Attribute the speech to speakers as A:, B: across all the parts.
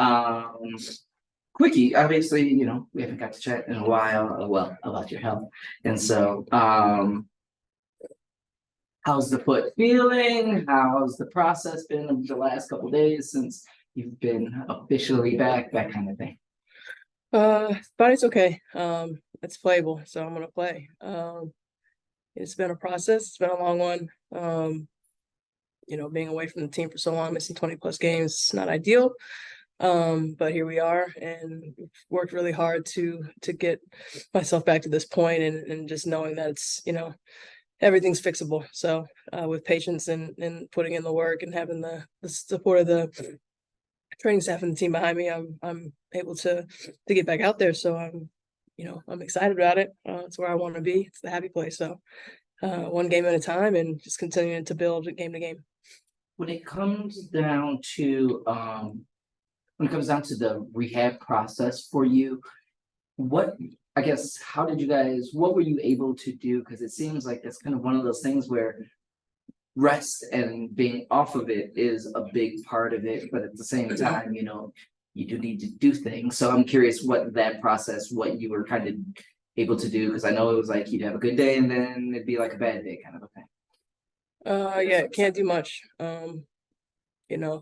A: Um, Quickie, obviously, we haven't got to chat in a while, well, about your health. And so, how's the foot feeling? How's the process been of the last couple days since you've been officially back, that kind of thing?
B: Body's okay. It's playable, so I'm gonna play. It's been a process. It's been a long one. Being away from the team for so long, missing 20 plus games, it's not ideal. But here we are, and we've worked really hard to get myself back to this point, and just knowing that it's everything's fixable. So with patience and putting in the work and having the support of the training staff and the team behind me, I'm able to get back out there. So I'm excited about it. It's where I want to be. It's the happy place. So one game at a time, and just continuing to build game to game.
A: When it comes down to the rehab process for you, what I guess what were you able to do? Because it seems like it's kind of one of those things where rest and being off of it is a big part of it, but at the same time, you do need to do things. So I'm curious what you were kind of able to do, because I know it was like you'd have a good day and then it'd be like a bad day kind of a thing.
B: Yeah, can't do much.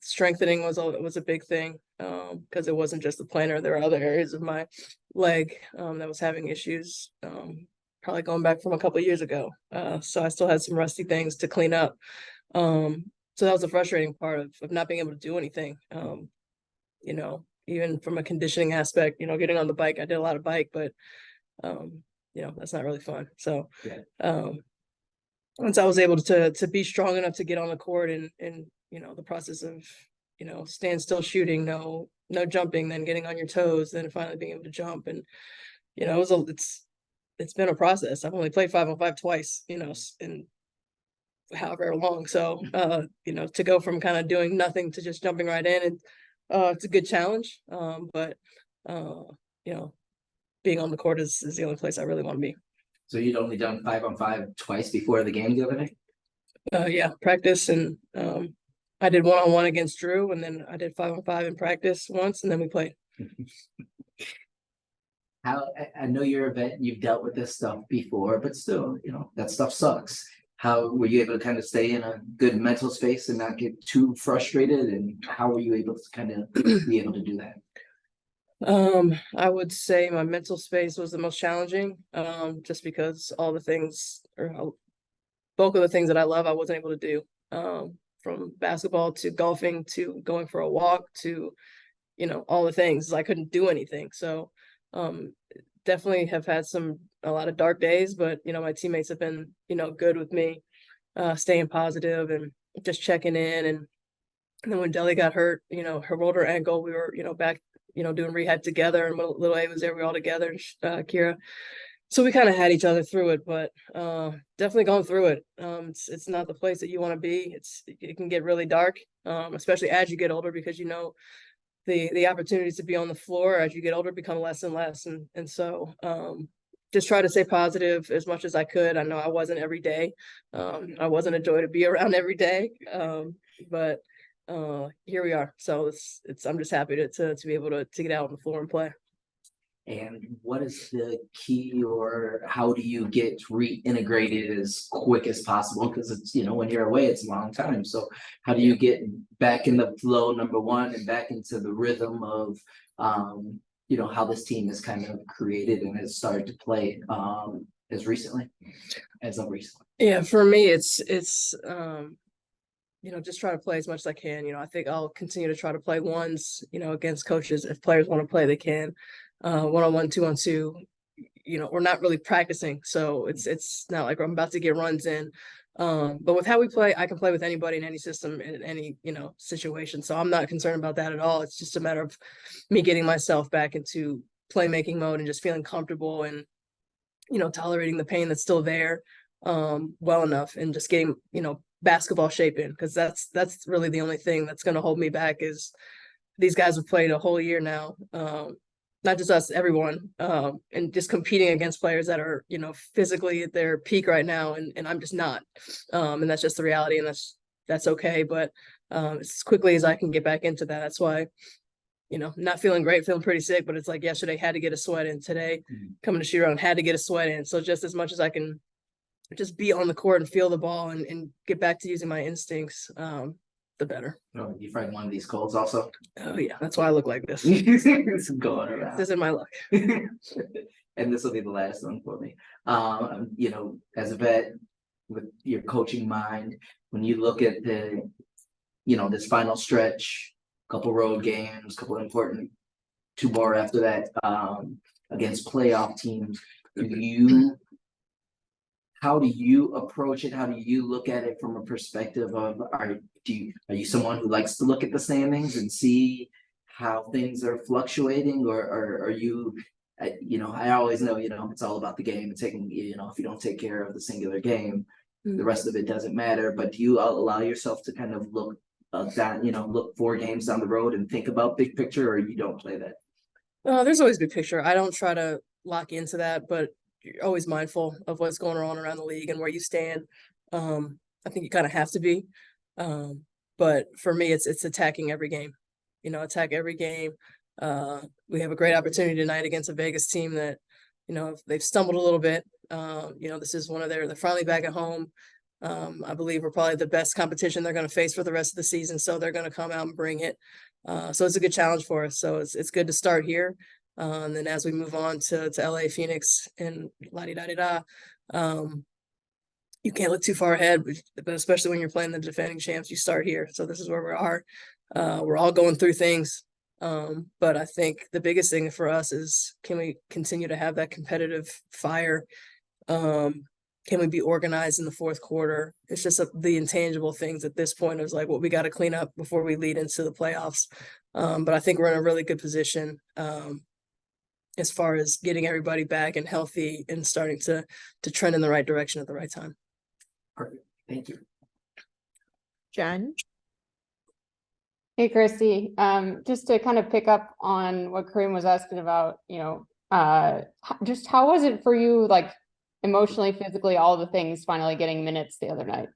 B: Strengthening was a big thing, because it wasn't just the plantar. There were other areas of my leg that was having issues, probably going back from a couple of years ago. So I still had some rusty things to clean up. So that was a frustrating part of not being able to do anything. Even from a conditioning aspect, getting on the bike, I did a lot of bike, but that's not really fun. So once I was able to be strong enough to get on the court and the process of stand still shooting, no jumping, then getting on your toes, then finally being able to jump, and it's been a process. I've only played 5-on-5 twice, in however long. So to go from kind of doing nothing to just jumping right in, and it's a good challenge. But being on the court is the only place I really want to be.
A: So you'd only done 5-on-5 twice before the game the other day?
B: Yeah, practice, and I did 1-on-1 against Drew, and then I did 5-on-5 in practice once, and then we played.
A: I know you're a vet, you've dealt with this stuff before, but still, that stuff sucks. How were you able to kind of stay in a good mental space and not get too frustrated? And how were you able to kind of be able to do that?
B: I would say my mental space was the most challenging, just because all the things, or bulk of the things that I love, I wasn't able to do. From basketball to golfing to going for a walk to, all the things. I couldn't do anything. So definitely have had a lot of dark days, but my teammates have been, good with me, staying positive and just checking in. And then when Deli got hurt, her rolled her ankle, we were, back, doing rehab together, and little A was there, we were all together, Kira. So we kind of had each other through it, but definitely going through it. It's not the place that you want to be. It can get really dark, especially as you get older, because the opportunities to be on the floor as you get older become less and less, and so just try to stay positive as much as I could. I know I wasn't every day. I wasn't a joy to be around every day, but here we are. So I'm just happy to be able to get out on the floor and play.
A: And what is the key, or how do you get reintegrated as quick as possible? Because it's, when you're away, it's a long time. So how do you get back in the flow, number one, and back into the rhythm of, how this team is kind of created and has started to play as of recently?
B: Yeah, for me, it's just try to play as much as I can. I think I'll continue to try to play ones, against coaches. If players want to play, they can. 1-on-1, 2-on-2, we're not really practicing, so it's not like I'm about to get runs in. But with how we play, I can play with anybody in any system, in any situation. So I'm not concerned about that at all. It's just a matter of me getting myself back into playmaking mode and just feeling comfortable and tolerating the pain that's still there well enough, and just getting basketball shape in, because that's really the only thing that's going to hold me back. Is these guys have played a whole year now, not just us, everyone, and just competing against players that are, physically at their peak right now, and I'm just not, and that's just the reality, and that's okay. But as quickly as I can get back into that, that's why not feeling great, feeling pretty sick, but it's like yesterday had to get a sweat in, today coming to shoot around had to get a sweat in. So just as much as I can just be on the court and feel the ball and get back to using my instincts, the better.
A: Oh, you find one of these colds also?
B: Oh yeah, that's why I look like this.
A: It's going around.
B: This is my luck.
A: And this will be the last one for me. As a vet with your coaching mind, when you look at this final stretch, couple road games, couple important, 2 more after that, against playoff teams, how do you approach it? How do you look at it from a perspective of are you someone who likes to look at the standings and see how things are fluctuating, or are you I always know it's all about the game and taking if you don't take care of the singular game, the rest of it doesn't matter. But do you allow yourself to kind of look look 4 games down the road and think about big picture, or you don't play that?
B: There's always big picture. I don't try to lock into that, but you're always mindful of what's going on around the league and where you stand. I think you kind of have to be. But for me, it's attacking every game. Attack every game. We have a great opportunity tonight against a Vegas team that, they've stumbled a little bit. This is they're finally back at home. I believe we're probably the best competition they're going to face for the rest of the season. So they're going to come out and bring it. So it's a good challenge for us. So it's good to start here. And then as we move on to LA, Phoenix, and la-di-da-di-da, you can't look too far ahead, but especially when you're playing the defending champs, you start here. So this is where we are. We're all going through things. But I think the biggest thing for us is, can we continue to have that competitive fire? Can we be organized in the fourth quarter? It's just the intangible things at this point is like what we got to clean up before we lead into the playoffs. But I think we're in a really good position as far as getting everybody back and healthy and starting to trend in the right direction at the right time.
A: Perfect. Thank you.
C: Jen?
D: Hey, Christy, just to kind of pick up on what Kareem was asking about, just how was it for you, like emotionally, physically, all the things finally getting minutes the other night?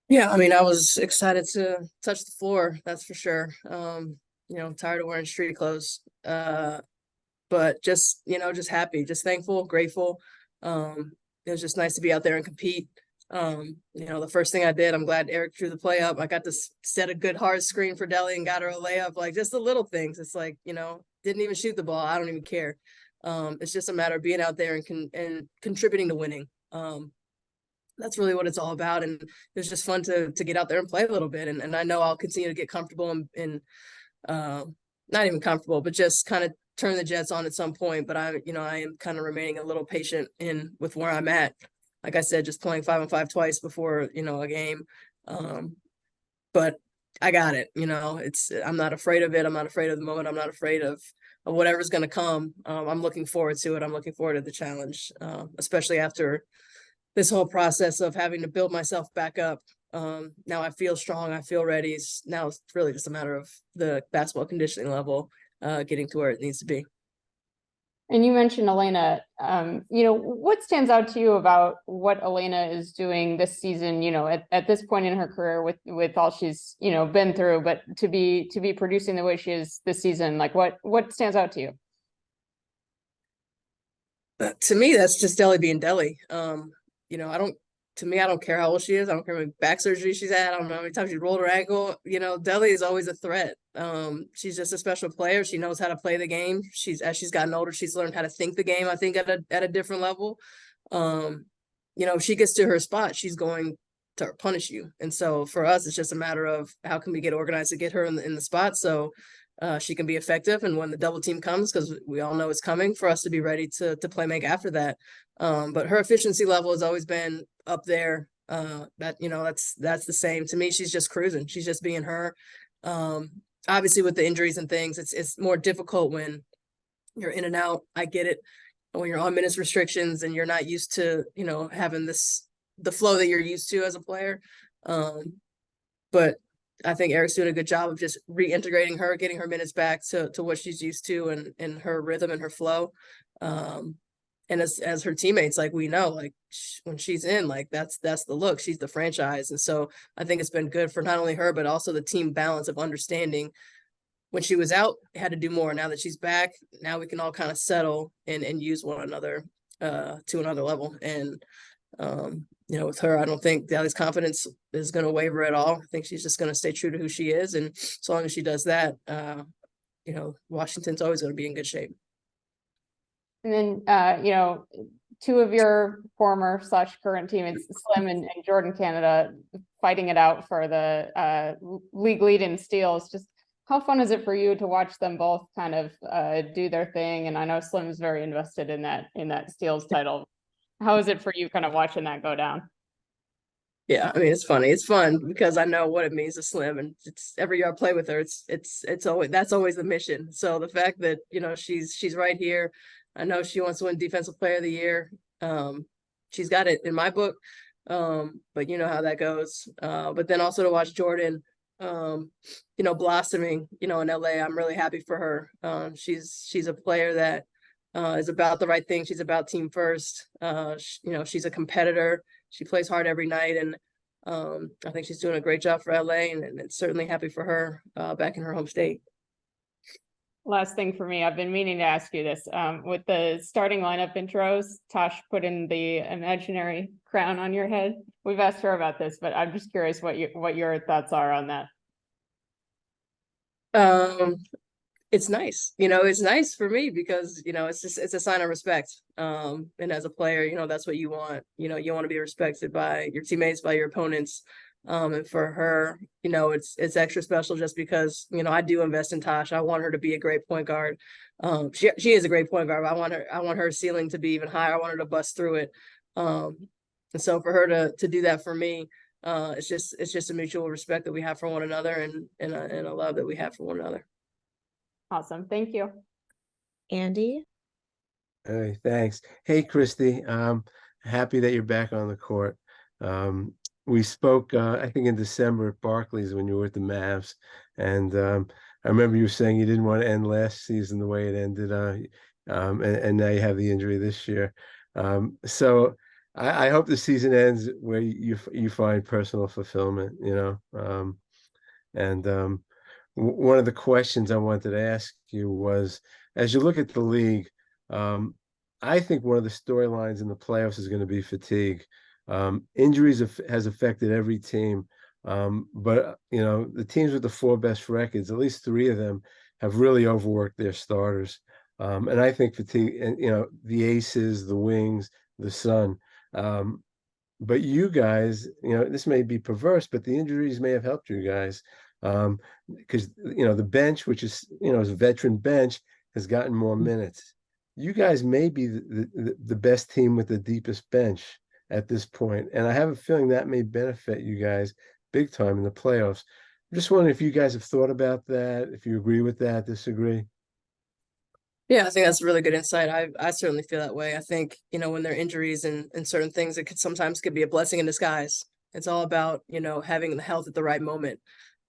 B: Yeah, I mean, I was excited to touch the floor, that's for sure. Tired of wearing street clothes, but just happy, just thankful, grateful. It was just nice to be out there and compete. The first thing I did, I'm glad Eric drew the play up. I got to set a good hard screen for Deli and got her a layup, like just the little things. It's like, didn't even shoot the ball. I don't even care. It's just a matter of being out there and contributing to winning. That's really what it's all about. And it was just fun to get out there and play a little bit. And I know I'll continue to get comfortable and not even comfortable, but just kind of turn the jets on at some point. But I am kind of remaining a little patient with where I'm at. Like I said, just playing 5-on-5 twice before, a game. But I got it. I'm not afraid of it. I'm not afraid of the moment. I'm not afraid of whatever's going to come. I'm looking forward to it. I'm looking forward to the challenge, especially after this whole process of having to build myself back up. Now I feel strong. I feel ready. Now it's really just a matter of the basketball conditioning level, getting to where it needs to be.
D: And you mentioned Elena, what stands out to you about what Elena is doing this season, at this point in her career with all she's, been through, but to be producing the way she is this season, like what stands out to you?
B: To me, that's just Deli being Deli. I don't care how old she is. I don't care how many back surgery she's had. I don't know how many times she rolled her ankle. Deli is always a threat. She's just a special player. She knows how to play the game. As she's gotten older, she's learned how to think the game, I think, at a different level. If she gets to her spot, she's going to punish you. And so for us, it's just a matter of how can we get organized to get her in the spot so she can be effective. And when the double team comes, because we all know it's coming, for us to be ready to play make after that. But her efficiency level has always been up there. That's the same. To me, she's just cruising. She's just being her. Obviously with the injuries and things, it's more difficult when you're in and out. I get it. When you're on minutes restrictions and you're not used to, having the flow that you're used to as a player. But I think Eric's doing a good job of just reintegrating her, getting her minutes back to what she's used to and her rhythm and her flow. And as her teammates, like we know, like when she's in, like that's the look. She's the franchise, and so I think it's been good for not only her but also the team balance of understanding when she was out, had to do more. Now that she's back, now we can all kind of settle and use one another to another level. And you know, with her, I don't think Dallie's confidence is going to waver at all. I think she's just going to stay true to who she is, and as long as she does that, you know, Washington's always going to be in good shape.
D: And then, you know, two of your former / current teammates, Slim and Jordan Canada, fighting it out for the league lead in steals. Just how fun is it for you to watch them both kind of do their thing? And I know Slim is very invested in that steals title. How is it for you kind of watching that go down?
B: Yeah, I mean, it's funny. It's fun because I know what it means to Slim, and it's every year I play with her, it's always, that's always the mission. So the fact that, you know, she's right here, I know she wants to win Defensive Player of the Year. She's got it in my book, but you know how that goes. But then also to watch Jordan, you know, blossoming, you know, in LA, I'm really happy for her. She's a player that is about the right thing. She's about team first. You know, she's a competitor. She plays hard every night, and I think she's doing a great job for LA, and certainly happy for her back in her home state.
D: Last thing for me, I've been meaning to ask you this. With the starting lineup intros, Tosh put in the imaginary crown on your head. We've asked her about this, but I'm just curious what your thoughts are on that.
B: It's nice, you know, it's nice for me because, you know, it's a sign of respect. And as a player, you know, that's what you want. You know, you want to be respected by your teammates, by your opponents. And for her, you know, it's extra special just because, you know, I do invest in Tosh. I want her to be a great point guard. She is a great point guard. I want her ceiling to be even higher. I want her to bust through it. And so for her to do that for me, it's just a mutual respect that we have for one another, and a love that we have for one another.
D: Awesome. Thank you.
C: Andy?
E: Hey, thanks. Hey, Christy. Happy that you're back on the court. We spoke, I think, in December at Barclays when you were at the Mavs, and I remember you saying you didn't want to end last season the way it ended, and now you have the injury this year. So I hope the season ends where you find personal fulfillment, you know. And one of the questions I wanted to ask you was, as you look at the league, I think one of the storylines in the playoffs is going to be fatigue. Injuries has affected every team, but you know, the teams with the 4 best records, at least 3 of them, have really overworked their starters. And I think fatigue, and you know, the Aces, the Wings, the Sun. But you guys, you know, this may be perverse, but the injuries may have helped you guys. Because you know, the bench, which is, you know, is a veteran bench, has gotten more minutes. You guys may be the best team with the deepest bench at this point, and I have a feeling that may benefit you guys big time in the playoffs. I'm just wondering if you guys have thought about that, if you agree with that, disagree.
B: Yeah, I think that's a really good insight. I certainly feel that way. I think, you know, when there are injuries and certain things, it sometimes be a blessing in disguise. It's all about, you know, having the health at the right moment.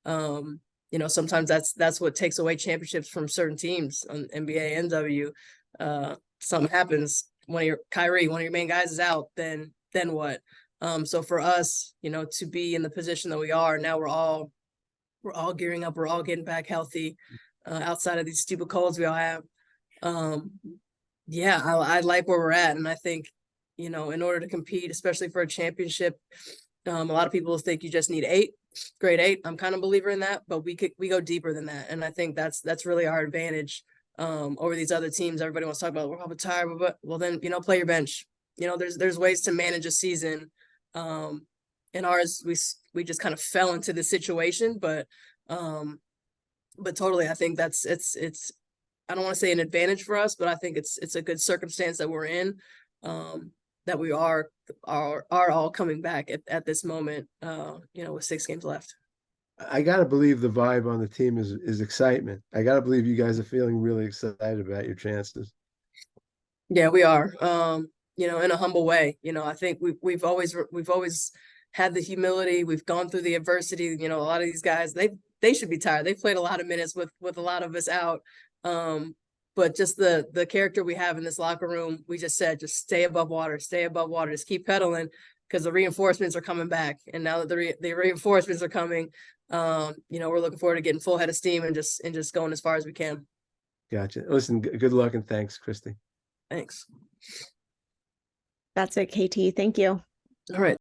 B: You know, sometimes that's what takes away championships from certain teams on NBA, NW. Something happens, one of your main guys is out, then what? So for us, you know, to be in the position that we are now, we're all gearing up, we're all getting back healthy, outside of these stupid colds we all have. Yeah, I like where we're at, and I think, you know, in order to compete, especially for a championship, a lot of people think you just need 8, grade 8. I'm kind of a believer in that, but we go deeper than that, and I think that's really our advantage over these other teams. Everybody wants to talk about, we're all tired, but well, then, you know, play your bench. You know, there's ways to manage a season. In ours, we just kind of fell into the situation, but totally, I think it's I don't want to say an advantage for us, but I think it's a good circumstance that we're in, that we are all coming back at this moment, you know, with 6 games left.
E: I gotta believe the vibe on the team is excitement. I gotta believe you guys are feeling really excited about your chances.
B: Yeah, we are. You know, in a humble way. You know, I think we've always had the humility. We've gone through the adversity. You know, a lot of these guys, they should be tired. They played a lot of minutes with a lot of us out. But just the character we have in this locker room, we just said, just stay above water, just keep pedaling, because the reinforcements are coming back. And now that the reinforcements are coming, We're looking forward to getting full head of steam and just going as far as we can.
E: Gotcha. Listen, good luck and thanks, Christy.
B: Thanks.
C: That's it, KT. Thank you.
B: All right.